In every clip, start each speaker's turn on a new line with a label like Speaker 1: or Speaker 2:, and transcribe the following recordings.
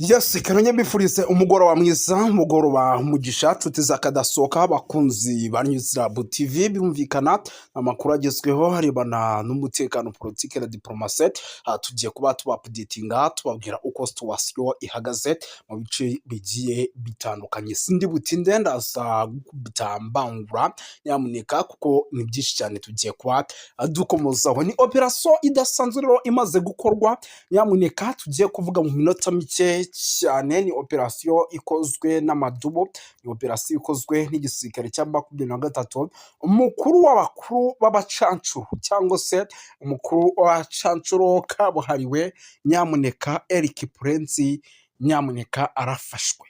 Speaker 1: Yes, kanonye mbifurize umugoroba mwiza, umugoroba mugisha, nshuti zakadasohoka, abakunzi ba News Lab TV, birumvikana amakuru agezweho harebana n'umutekano, politike na diplomasi. Tugiye kuba updatinga tubabwira uko situation ihagaze mu bice bigiye bitandukanye. Sindi butinde ndaza bitambangura nyamuneka kuko ni byinshi cyane tugiye kuba dukomozaho. Ni operation idasanzwe rero imaze gukorwa, nyamuneka tugiye kuvuga mu minota mike cyane. Ni operasiyo ikozwe n'amadubo, ni operasiyo ikozwe n'igisirikare cya 23, umukuru w'abakuru b'abacancuro cyangwa se umukuru w'abacancuro kabuhariwe, nyamuneka Eric Prince, nyamuneka arafashwe.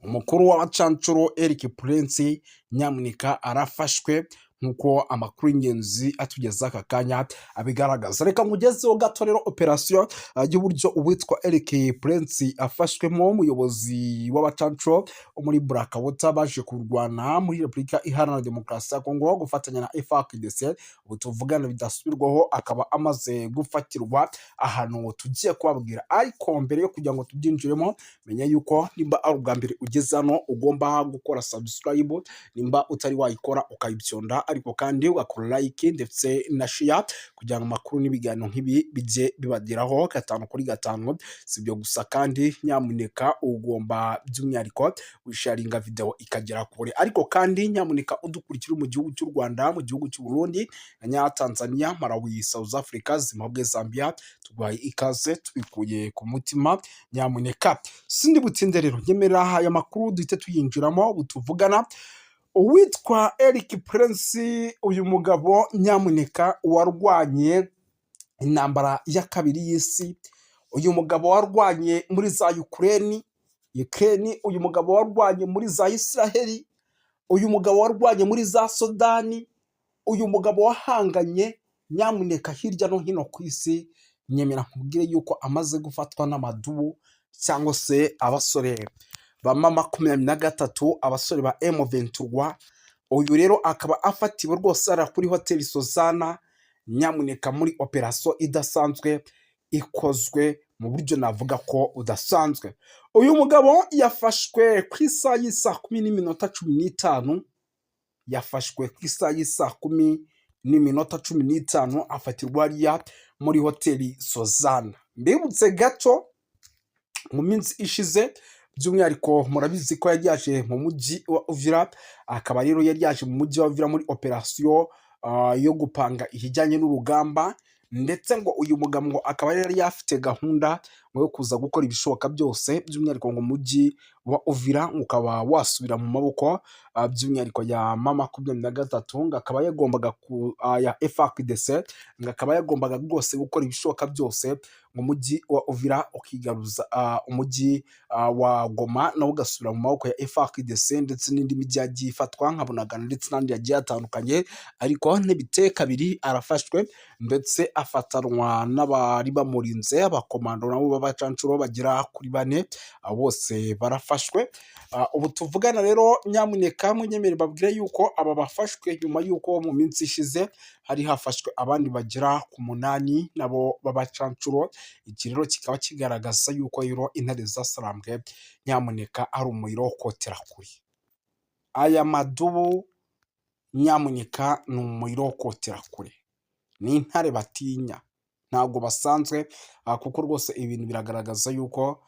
Speaker 1: Umukuru w'abacancuro Eric Prince, nyamuneka arafashwe nkuko amakuru y'ingenzi atugeza aka kanya abigaragaza. Reka mugezeho gato rero operasiyo y'uburyo uwitwa Eric Prince afashwemo, umuyobozi w'abacancuro muri Blackwater baje kurwana muri Repubulika Iharanira Demokarasi ya Kongo gufatanya na FARDC. Ubu tuvugana bidasubirwaho akaba amaze gufatirwa ahantu tugiye kubabwira, ariko mbere yo kugira ngo tubyinjiremo menya yuko nimba ari ubwa mbere ugeze hano ugomba gukora subscribe, nimba utari wayikora ukayibyonda, ariko kandi ugakora like ndetse na share kugira ngo amakuru n'ibiganiro nk'ibi bijye bibageraho 5 kuri 5. Sibyo gusa kandi nyamuneka ugomba by'umwihariko wisharinga video ikagera kure, ariko kandi nyamuneka udukurikira mu gihugu cy'u Rwanda, mu gihugu cy'u Burundi, na Tanzania, Malawi, South Africa, Zimbabwe, Zambia, tubaye ikaze tubikuye ku mutima. Nyamuneka sindi butinde rero nyemera aya makuru duhite tuyinjiramo butuvugana. Uwitwa Eric Prince, uyu mugabo nyamuneka warwanye intambara ya kabiri y'isi, uyu mugabo warwanye muri za Ukraine, uyu mugabo warwanye muri za Israeli, uyu mugabo warwanye muri za Sudani, uyu mugabo wahanganye nyamuneka hirya no hino ku isi. Nyemera nkubwire yuko amaze gufatwa n'amadubu cyangwa se abasore ba 23, abasore ba M23. Uyu rero akaba afatiwe rwose ara kuri Hotel Sozana, nyamuneka muri operation idasanzwe ikozwe mu buryo navuga ko udasanzwe. Uyu mugabo yafashwe ku isaha y'isa 10:15, yafashwe ku isaha y'isa 10:15 afatirwa hariya muri Hotel Sozana. Mbibutse gato mu minsi ishize, by'umwihariko murabizi ko yari yaje mu mujyi wa Uvira, akaba rero yari yaje mu mujyi wa Uvira muri operasiyo yo gupanga ihijyanye n'urugamba, ndetse ngo uyu mugabo akaba yari yafite gahunda yo kuza gukora ibishoboka byose, by'umwihariko ngo mujyi wa Uvira ukaba wasubira mu maboko by'umwihariko ya M23, ngo akaba yagombaga ya FARDC, ngo akaba yagombaga rwose gukora ibishoboka byose mu mujyi wa Uvira ukigaruza umujyi wa Goma nawo ugasubira mu maboko ya FARDC, ndetse n'indi mijyi yagiye ifatwa nka Bunagana ndetse n'andi yagiye atandukanye. Ariko ntibiteye kabiri arafashwe ndetse afatanwa n'abari bamurinze, abakomando nabo b'abacancuro bagera kuri 4, bose barafashwe. Ubu tuvugana rero nyamuneka munyemere babwire yuko aba bafashwe nyuma yuko mu minsi ishize hari hafashwe abandi bagera ku 8 nabo b'abacancuro. Iki rero kikaba kigaragaza yuko rero intare zasarambwe nyamuneka ari umuriro wo kotera kure. Aya madubu nyamuneka ni umuriro wo kotera kure, ni intare batinya, ntabwo basanzwe, kuko rwose ibintu biragaragaza yuko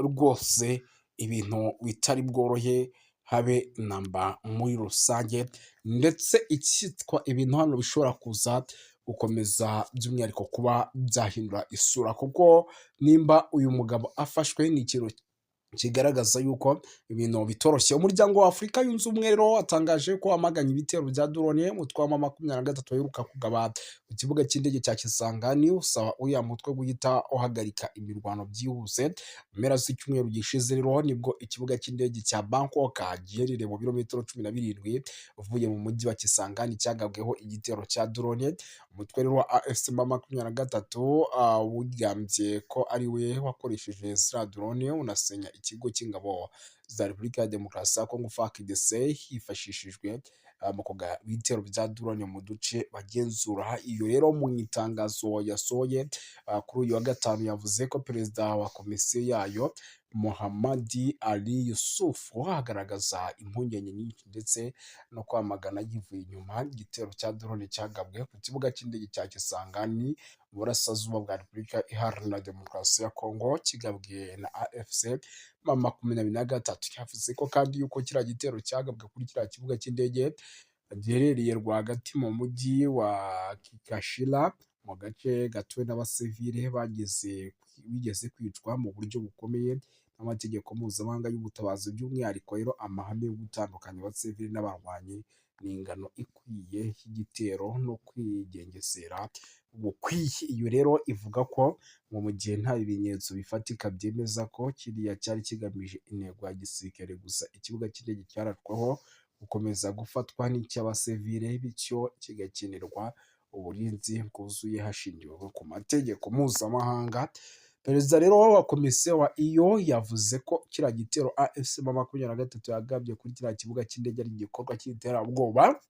Speaker 1: rwose ibintu bitari bworohe habe namba muri rusange, ndetse icyitwa ibintu hano bishobora kuza gukomeza by'umwihariko kuba byahindura isura, kuko nimba uyu mugabo afashwe ni ikintu kigaragaza yuko ibintu bitoroshye. Umuryango wa Afurika yunze ubumwe rero watangaje ko amaganye ibitero bya drone mu twama 23 yiruka kugaba ku kibuga cy'indege cya Kisangani, usaba uya mutwe guhita uhagarika imirwano byihuse. Mpera z'icyumweru gishize rero nibwo ikibuga cy'indege cya Bangkok giherereye mu birometero 17 uvuye mu mujyi wa Kisangani cyagabweho igitero cya drone. Umutwe rero wa AFC 23 wigambye ko ari we wakoresheje zira drone unasenya ikigo cy'ingabo za Repubulika ya Demokarasi ya Kongo FARDC hifashishijwe mu kugaba ibitero bya drone mu duce bagenzura. Iyo rero mu itangazo yasohoye kuri uyu wa gatanu yavuze ko perezida wa komisiyo yayo Mohammad Ali Yusuf agaragaza impungenge nyinshi ndetse no kwamagana yivuye inyuma igitero cya drone cyagabwe ku kibuga cy'indege cya Kisangani mu burasirazuba bwa Repubulika Iharanira Demokarasi ya Kongo kigabwe na AFC M23. Yavuze ko kandi yuko kiriya gitero cyagabwe kuri kiriya kibuga cy'indege giherereye rwagati mu mujyi wa Kikashila mu gace gatuwe n'abasivile bigeze kwicwa mu buryo bukomeye n'amategeko mpuzamahanga y'ubutabazi. By'umwihariko rero amahame yo gutandukanya abasivili n'abarwanyi ni ingano ikwiye y'igitero no kwigengesera gukwiye. Iyo rero ivuga ko mu gihe nta bimenyetso bifatika byemeza ko kiriya cyari kigamije intego ya gisirikare, gusa ikibuga cy'indege cyarashweho gukomeza gufatwa n'icy'abasivile, bityo kigakenerwa uburinzi bwuzuye hashingiwe ku mategeko mpuzamahanga. Perezida rero wa komisiyo wa iyo yavuze ko kiriya gitero AFC M23 yagabye kuri kiriya kibuga cy'indege ari igikorwa cy'iterabwoba.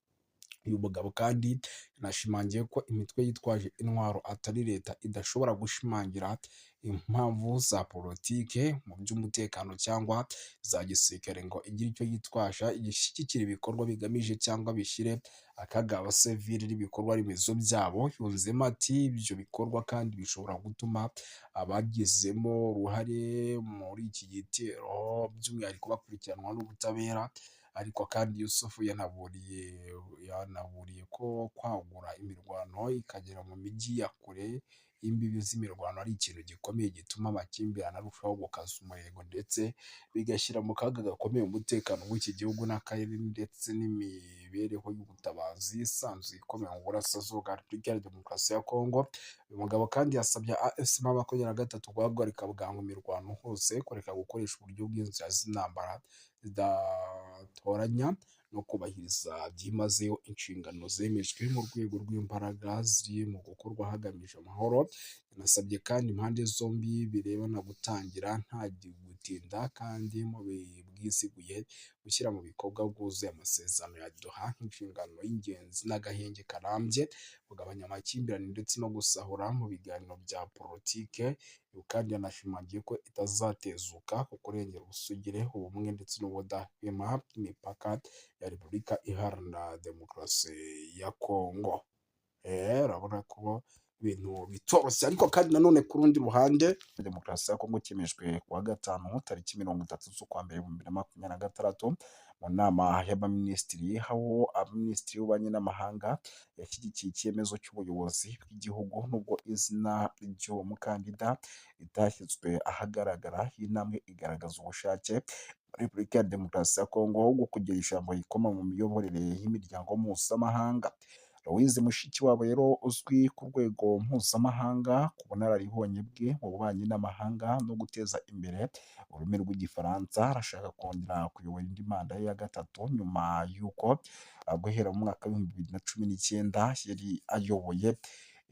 Speaker 1: Uyu mugabo kandi yanashimangiye ko imitwe yitwaje intwaro atari leta idashobora gushimangira impamvu za politike mu by'umutekano cyangwa za gisirikare ngo igire icyo yitwasha igishyigikira ibikorwa bigamije cyangwa bishyire akaga abasivili n'ibikorwa remezo byabo. Yunzemo ati ibyo bikorwa kandi bishobora gutuma abagizemo uruhare muri iki gitero by'umwihariko bakurikiranwa n'ubutabera. Ariko kandi Yusufu yanaburiye ko kwagura imirwano ikagera mu mijyi ya kure y'imbibi z'imirwano ari ikintu gikomeye gituma amakimbirane arushaho gukaza umurego ndetse bigashyira mu kaga gakomeye umutekano w'iki gihugu n'akarere ndetse n'imibereho y'ubutabazi isanzwe ikomeye mu burasirazuba bwa Repubulika ya Demokarasi ya Kongo. Uyu mugabo kandi yasabye AFC M23 guhagarika bwangu imirwano hose, kureka gukoresha uburyo bw'inzira z'intambara zidatoranya no kubahiriza byimazeyo inshingano zemejwe mu rwego rw'imbaraga ziri mu gukorwa hagamije amahoro. Yanasabye kandi impande zombi birebana gutangira nta gutinda kandi mu bwisiguye gushyira mu bikorwa bwuzuye amasezerano ya Doha nk'inshingano y'ingenzi n'agahenge karambye, kugabanya amakimbirane ndetse no gusahura mu biganiro bya politike. Uyu kandi yanashimangiye ko itazatezuka ku kurengera ubusugire, ubumwe ndetse n'ubudahwema bw'imipaka ya Repubulika Iharanira Demokarasi ya Kongo. Urabona ko ibintu bitoroshye, ariko kandi nanone ku rundi ruhande Demokarasi ya Kongo cyemejwe ku wa gatanu tariki 30 z'ukwa mbere 2026 mu nama y'abaminisitiri, aho abaminisitiri b'ububanyi n'amahanga yashyigikiye icyemezo cy'ubuyobozi bw'igihugu nubwo izina ry'uwo mukandida ritashyizwe ahagaragara. Iyi ntambwe igaragaza ubushake Repubulika ya Demokarasi ya Kongo bwo kugira ijambo rikoma mu miyoborere y'imiryango mpuzamahanga. Louise Mushikiwabo rero uzwi ku rwego mpuzamahanga ku bunararibonye bwe mu bubanyi n'amahanga no guteza imbere ururimi rw'igifaransa, arashaka kongera kuyobora indi manda ye ya gatatu nyuma y'uko guhera mu mwaka w'2019 yari ayoboye.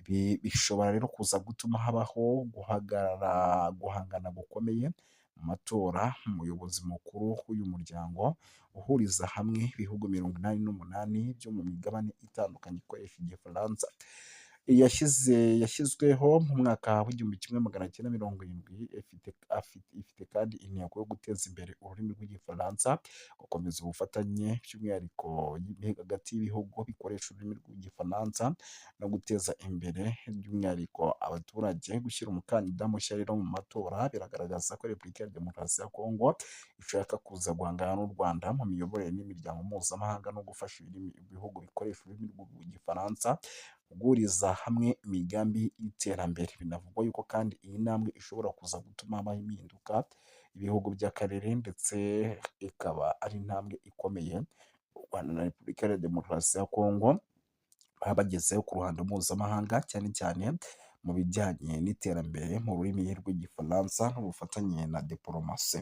Speaker 1: Ibi bishobora rero kuza gutuma habaho guhangana gukomeye mu matora. Umuyobozi mukuru w'uyu muryango uhuriza hamwe ibihugu 88 byo mu migabane itandukanye ikoresha igifaransa yashyizweho mu mwaka w'1970. Ifite kandi intego yo guteza imbere ururimi rw'igifaransa, gukomeza ubufatanye by'umwihariko hagati y'ibihugu bikoresha ururimi rw'igifaransa no guteza imbere by'umwihariko abaturage. Gushyira umukandida mushya rero mu matora biragaragaza ko Repubulika ya Demokarasi ya Kongo ishaka kuza guhangana n'u Rwanda mu miyoborere n'imiryango mpuzamahanga no gufasha ibihugu bikoresha ururimi rw'igifaransa guhuriza hamwe imigambi y'iterambere. Binavugwa yuko kandi iyi ntambwe ishobora kuza gutuma habaho impinduka ibihugu by'akarere ndetse ikaba ari intambwe ikomeye u Rwanda na Repubulika ya Demokarasi ya Kongo baba bagezeho ku ruhando mpuzamahanga, cyane cyane mu bijyanye n'iterambere mu rurimi rw'igifaransa n'ubufatanye na diplomasi.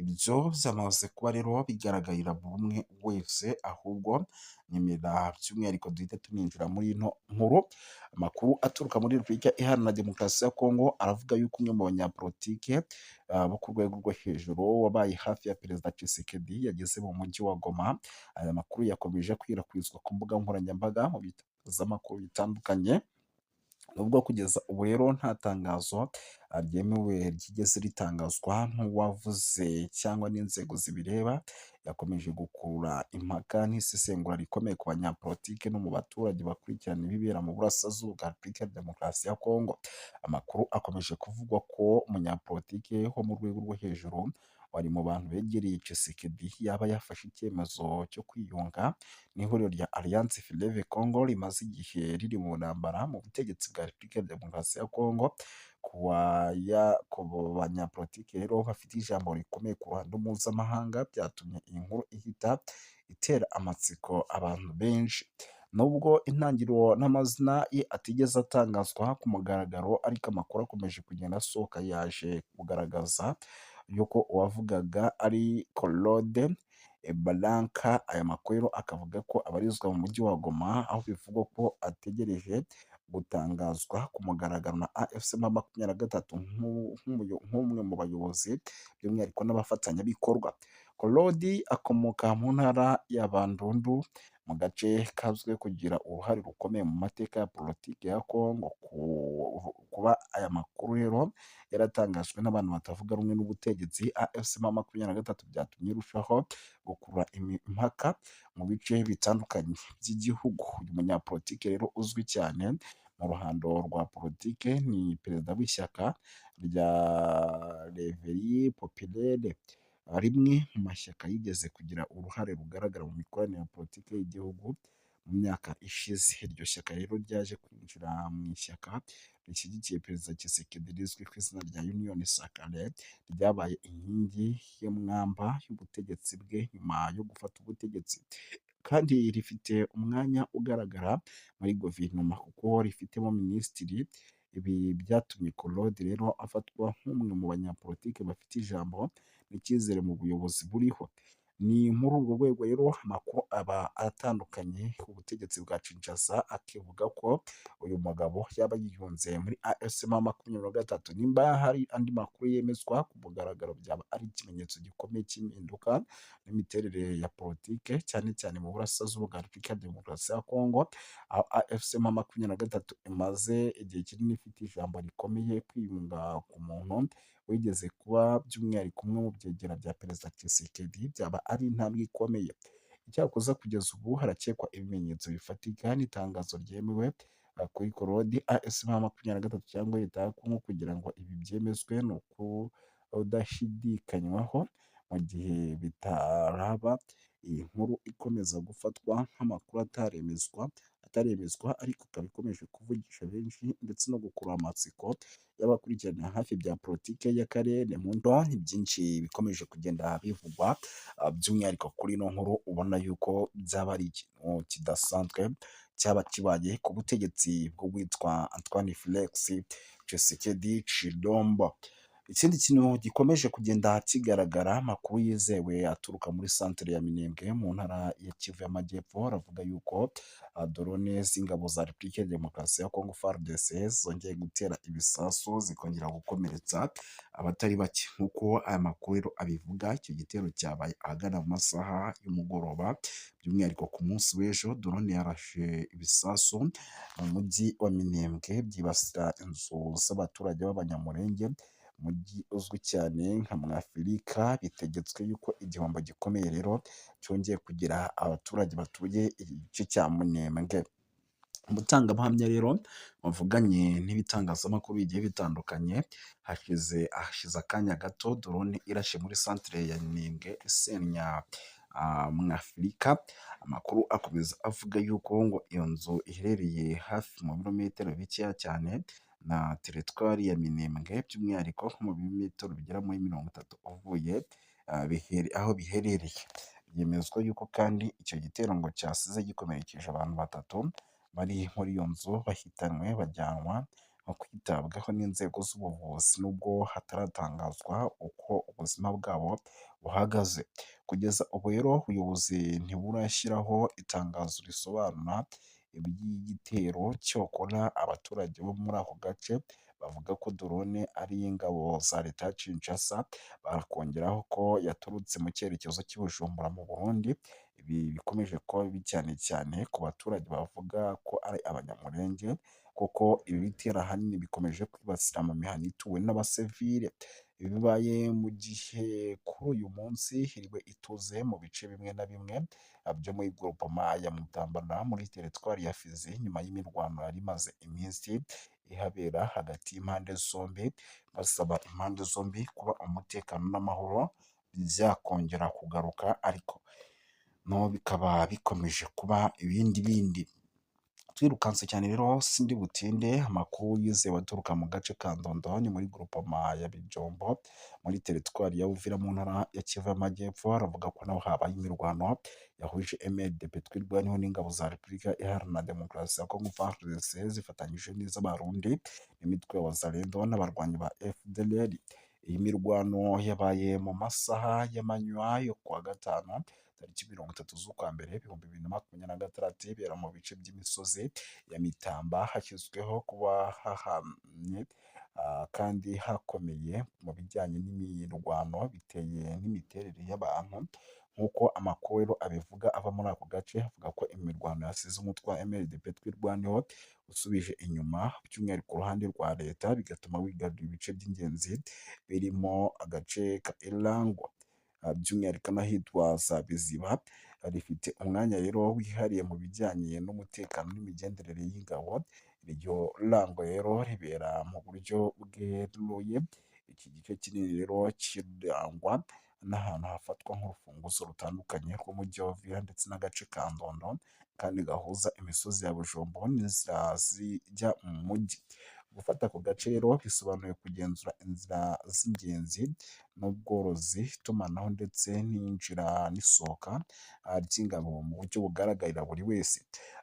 Speaker 1: ibyo byamaze kuba rero bigaragarira buri umwe wese, ahubwo nyemera by'umwihariko duhite tuninjira muri ino nkuru. Amakuru aturuka muri Repubulika Iharanira Demokarasi ya Kongo aravuga yuko umwe mu banyapolitike bo ku rwego rwo hejuru wabaye hafi ya Perezida Tshisekedi yageze mu mujyi wa Goma. Aya makuru yakomeje kwirakwizwa ku mbuga nkoranyambaga mu bitangazamakuru bitandukanye, nubwo kugeza ubu rero nta tangazo ryemewe ryigeze ritangazwa n'uwavuze cyangwa n'inzego zibireba. Yakomeje gukurura impaka n'isesengura rikomeye ku banyapolitike no mu baturage bakurikirana ibibera mu burasirazuba bwa Repubulika ya Demokarasi ya Kongo. Amakuru akomeje kuvugwa ko umunyapolitike wo mu rwego rwo hejuru wari mu bantu begereye Tshisekedi yaba yafashe icyemezo cyo kwiyunga n'ihuriro rya Alliance Fleuve Congo rimaze igihe riri mu ntambara mu butegetsi bwa Repubulika ya Demokarasi ya Kongo. Ku banyapolitike rero bafite ijambo rikomeye ku ruhando mpuzamahanga, byatumye iyi nkuru ihita itera amatsiko abantu benshi. Nubwo intangiriro n'amazina ye atigeze atangazwa ku mugaragaro, ariko amakuru akomeje kugenda asohoka yaje kugaragaza yuko uwavugaga ari Claude Balanka. Aya makuru rero akavuga ko abarizwa mu mujyi wa Goma, aho bivugwa ko ategereje gutangazwa ku mugaragaro na AFC M23 nk'umwe mu bayobozi by'umwihariko n'abafatanyabikorwa. Claude akomoka mu ntara ya Bandundu, mu gace kazwiho kugira uruhare rukomeye mu mateka ya politiki ya Kongo. Kuba aya makuru rero yaratangajwe n'abantu batavuga rumwe n'ubutegetsi AFC M23 byatumye irushaho gukurura impaka mu bice bitandukanye by'igihugu. Uyu munyapolitike rero uzwi cyane mu ruhando rwa politike ni perezida w'ishyaka rya Réveil Populaire, rimwe mu mashyaka yigeze kugira uruhare rugaragara mu mikoranire ya politiki y'igihugu mu myaka ishize. Iryo shyaka rero ryaje kwinjira mu ishyaka rishyigikiye Perezida Tshisekedi rizwi ku izina rya Union Sacrée, ryabaye inkingi y'umwamba y'ubutegetsi bwe nyuma yo gufata ubutegetsi, kandi rifite umwanya ugaragara muri guverinoma kuko rifitemo minisitiri. Ibi byatumye Claude rero afatwa nk'umwe mu banyapolitike bafite ijambo n'icyizere mu buyobozi buriho. Ni muri urwo rwego rero amakuru aba atandukanye. Ubutegetsi bwa Kinshasa akivuga ko uyu mugabo yaba yiyunze muri AFC M23. Nimba hari andi makuru yemezwa ku mugaragaro, byaba ari ikimenyetso gikomeye cy'impinduka n'imiterere ya politike, cyane cyane mu burasirazuba bwa Repubulika ya Demokarasi ya Kongo, aho AFC M23 imaze igihe kinini ifite ijambo rikomeye. Kwiyunga ku muntu wigeze kuba by'umwihariko umwe mu byegera bya Perezida Tshisekedi byaba ari intambwe ikomeye. Icyakoze kugeza ubu harakekwa ibimenyetso bifatika n'itangazo ryemewe kuri Claude AFC M23 cyangwa leta ya Kongo kugira ngo ibi byemezwe ni ukudashidikanywaho. Mu gihe bitaraba, iyi nkuru ikomeza gufatwa nk'amakuru ataremezwa, ariko ikaba ikomeje kuvugisha benshi ndetse no gukurura amatsiko y'abakurikirana hafi bya politike y'akarere. Mu ndo ni byinshi bikomeje kugenda bivugwa, by'umwihariko kuri ino nkuru ubona yuko byaba ari ikintu kidasanzwe cyaba kibaye ku butegetsi bw'uwitwa Antoine Felix Tshisekedi Tshilombo. Ikindi kintu gikomeje kugenda kigaragara, amakuru yizewe aturuka muri santere ya Minembwe mu ntara ya Kivu y'Amajyepfo, aravuga yuko drone z'ingabo za Repubulika ya Demokarasi ya Kongo FARDC zongeye gutera ibisasu zikongera gukomeretsa abatari bake. Nk'uko aya makuru rero abivuga, icyo gitero cyabaye ahagana mu masaha y'umugoroba, by'umwihariko ku munsi w'ejo. Drone yarashe ibisasu mu mujyi wa Minembwe byibasira inzu z'abaturage b'Abanyamulenge, umujyi uzwi cyane nka Mwafurika. Bitegetswe yuko igihombo gikomeye rero cyongeye kugira abaturage batuye igice cya Minembwe. Umutangabuhamya rero wavuganye n'ibitangazamakuru bigiye bitandukanye, hashize akanya gato drone irashe muri santere ya Minembwe isenya Mwafurika. Amakuru akomeza avuga yuko ngo iyo nzu iherereye hafi mu birometero bikeya cyane na teritwari ya Minembwe, by'umwihariko nko mu birometero bigera muri 30 uvuye aho biherereye. Byemezwa yuko kandi icyo gitero ngo cyasize gikomerekeje abantu 3 bari muri iyo nzu, bahitanwe bajyanwa mu kwitabwaho n'inzego z'ubuvuzi nubwo hataratangazwa uko ubuzima bwabo buhagaze. Kugeza ubu rero ubuyobozi ntiburashyiraho itangazo risobanura iby'igitero, cyokora abaturage bo muri ako gace bavuga ko drone ari iy'ingabo za leta ya Kinshasa, bakongeraho ko yaturutse mu cyerekezo cy'i Bujumbura mu Burundi. Ibi bikomeje kuba bibi cyane cyane ku baturage bavuga ko ari abanyamulenge, kuko ibi bitero ahanini bikomeje kwibasira mu mihana ituwe n'abasivile. Ibi bibaye mu gihe kuri uyu munsi hiriwe ituze mu bice bimwe na bimwe byo muri groupement ya Mutambara muri teritwari ya Fizi, nyuma y'imirwano yari imaze iminsi ihabera hagati y'impande zombi, basaba impande zombi kuba umutekano n'amahoro byakongera kugaruka, ariko no bikaba bikomeje kuba ibindi bindi. Twirukanse cyane rero sindi butinde, amakuru yizewe aturuka mu gace ka Ndondoni muri groupement ya Bijombo muri teritwari ya Uvira mu ntara ya Kivu y'Amajyepfo, aravuga ko naho habaye imirwano yahuje MLDP twirwaniho n'ingabo za Repubulika Iharanira Demokarasi ya Kongo FARDC zifatanyije n'iz'Abarundi n'imitwe ya Wazalendo n'abarwanyi ba FDLR. Iyi mirwano yabaye mu masaha y'amanywa yo kuwa gatanu tariki 30 z'ukwa mbere 2026, ibera mu bice by'imisozi ya Mitamba, hashyizweho kuba hahamye kandi hakomeye mu bijyanye n'imirwano biteye n'imiterere y'abantu. Nk'uko amakuru rero abivuga ava muri ako gace, avuga ko imirwano yasize umutwe wa MLDP twirwaniho usubije inyuma, by'umwihariko ku ruhande rwa leta, bigatuma wigarurira ibice by'ingenzi birimo agace ka Irangwa, by'umwihariko n'ahitwa za Biziba. Rifite umwanya rero wihariye mu bijyanye n'umutekano n'imigenderere y'ingabo. Iryo rango rero ribera mu buryo bweruye. Iki gice kinini rero kirangwa n'ahantu hafatwa nk'urufunguzo rutandukanye rw'umujyi wa Uvira ndetse n'agace ka Ndondo, kandi gahuza imisozi ya Bujombo n'inzira zijya mu mujyi. Gufata ako gace rero bisobanuye kugenzura inzira z'ingenzi n'ubworozi, itumanaho ndetse n'injira n'isohoka ry'ingabo mu buryo bugaragarira buri wese.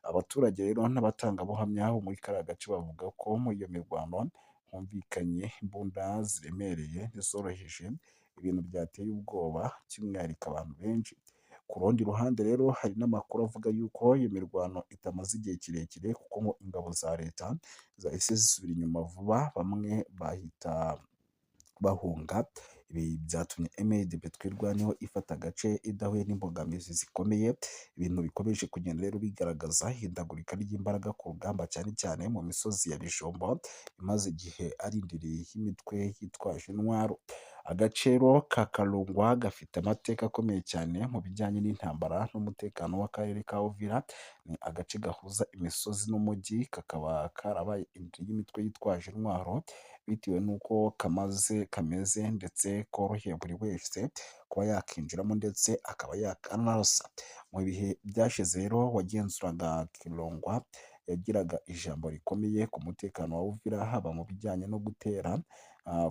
Speaker 1: Abaturage rero n'abatangabuhamya bo muri kariya gace bavuga ko muri iyo mirwano humvikanye imbunda ziremereye n'izoroheje, ibintu byateye ubwoba by'umwihariko abantu benshi. Ku rundi ruhande rero hari n'amakuru avuga yuko iyo mirwano itamaze igihe kirekire, kuko ngo ingabo za leta zahise zisubira inyuma vuba, bamwe bahita bahunga. Ibi byatumye MLDP twirwaniho ifata agace idahuye n'imbogamizi zikomeye. Ibintu bikomeje kugenda rero bigaragaza ihindagurika ry'imbaraga ku rugamba, cyane cyane mu misozi ya Bijombo imaze igihe ari indiri y'imitwe yitwaje intwaro. Agace rero ka Karungwa gafite amateka akomeye cyane mu bijyanye n'intambara n'umutekano w'akarere ka Uvira. Ni agace gahuza imisozi n'umujyi, kakaba karabaye indiri y'imitwe yitwaje intwaro bitewe n'uko kameze ndetse koroheye buri wese kuba yakinjiramo ndetse akaba yakanarasa. Mu bihe byashize rero wagenzuraga Kirongwa yagiraga ijambo rikomeye ku mutekano wa Uvira, haba mu bijyanye no gutera,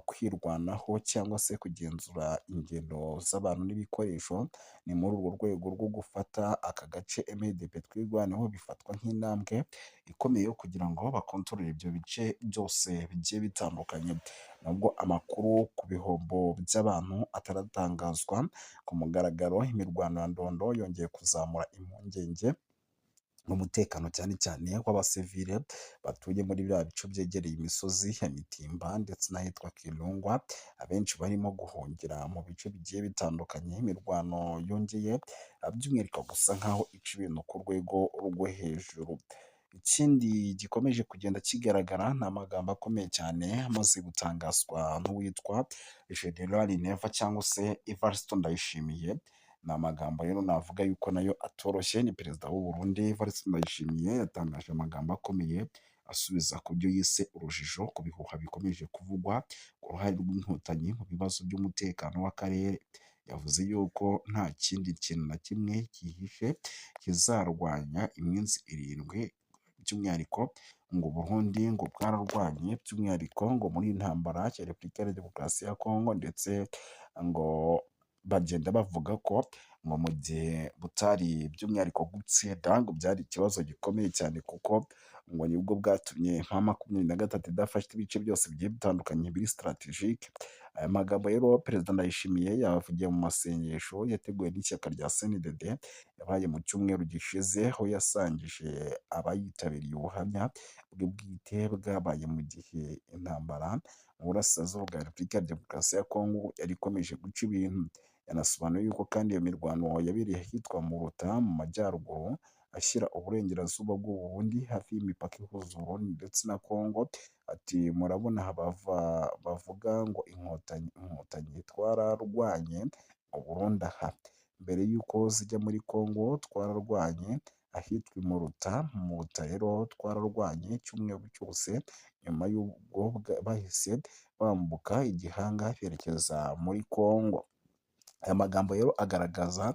Speaker 1: kwirwanaho cyangwa se kugenzura ingendo z'abantu n'ibikoresho. Ni muri urwo rwego rwo gufata aka gace MLDP twirwanaho bifatwa nk'intambwe ikomeye kugira ngo bakontorore ibyo bice byose bigiye bitandukanye. Nubwo amakuru ku bihombo by'abantu ataratangazwa ku mugaragaro, imirwano ya Ndondo yongeye kuzamura impungenge n'umutekano cyane cyane w'abasivile batuye muri biriya bice byegereye imisozi ya Mitimba ndetse n'ahitwa Kirungwa. Abenshi barimo guhungira mu bice bigiye bitandukanye. Imirwano yongeye by'umwihariko gusa nk'aho ica ibintu ku rwego rwo hejuru. Ikindi gikomeje kugenda kigaragara ni amagambo akomeye cyane amaze gutangazwa n'uwitwa General Neva cyangwa se Evariste Ndayishimiye. Ni amagambo rero navuga yuko nayo atoroshye. Ni perezida w'u Burundi Evariste Ndayishimiye yatangaje amagambo akomeye asubiza ku byo yise urujijo ku bihuha bikomeje kuvugwa ku ruhare rw'inkotanyi mu bibazo by'umutekano w'akarere. Yavuze yuko nta kindi kintu na kimwe cyihishe kizarwanya iminsi 7, by'umwihariko ngo Burundi ngo bwararwanye, by'umwihariko ngo muri intambara ya Repubulika ya Demokarasi ya Kongo, ndetse ngo
Speaker 2: bagenda bavuga ko ngo mu gihe butari by'umwihariko gutsinda ngo byari ikibazo gikomeye cyane kuko ngo nibwo bwatumye M23 idafashe ibice byose bigiye bitandukanye biri strategique. Aya magambo rero Perezida Ndayishimiye yavugiye mu masengesho yateguwe n'ishyaka rya CNDD yabaye mu cyumweru gishize, aho yasangije abayitabiriye ubuhamya bwe bwite bwabaye mu gihe intambara mu burasirazuba bwa Repubulika ya Demokarasi ya Kongo yari ikomeje guca ibintu. Yanasobanuye yuko kandi iyo mirwano yabereye ahitwa Muruta mu majyaruguru ashyira uburengerazuba bw'u Burundi hafi y'imipaka ihuza u Burundi ndetse na Kongo. Ati murabona bavuga ngo inkotanyi twararwanye mu Burundi aha, mbere y'uko zijya muri Kongo twararwanye ahitwa i Muruta. Mu Muruta rero twararwanye icyumweru cyose, nyuma y'ubwo bahise bambuka igihanga berekeza muri Kongo. Aya magambo rero agaragaza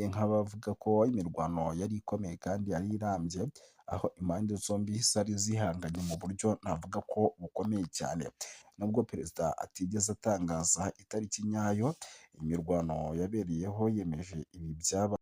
Speaker 2: nk'abavuga ko imirwano yari ikomeye kandi yari irambye, aho impande zombi zari zihanganye mu buryo navuga ko bukomeye cyane. Nubwo perezida atigeze atangaza itariki nyayo imirwano yabereyeho, yemeje ibi byaba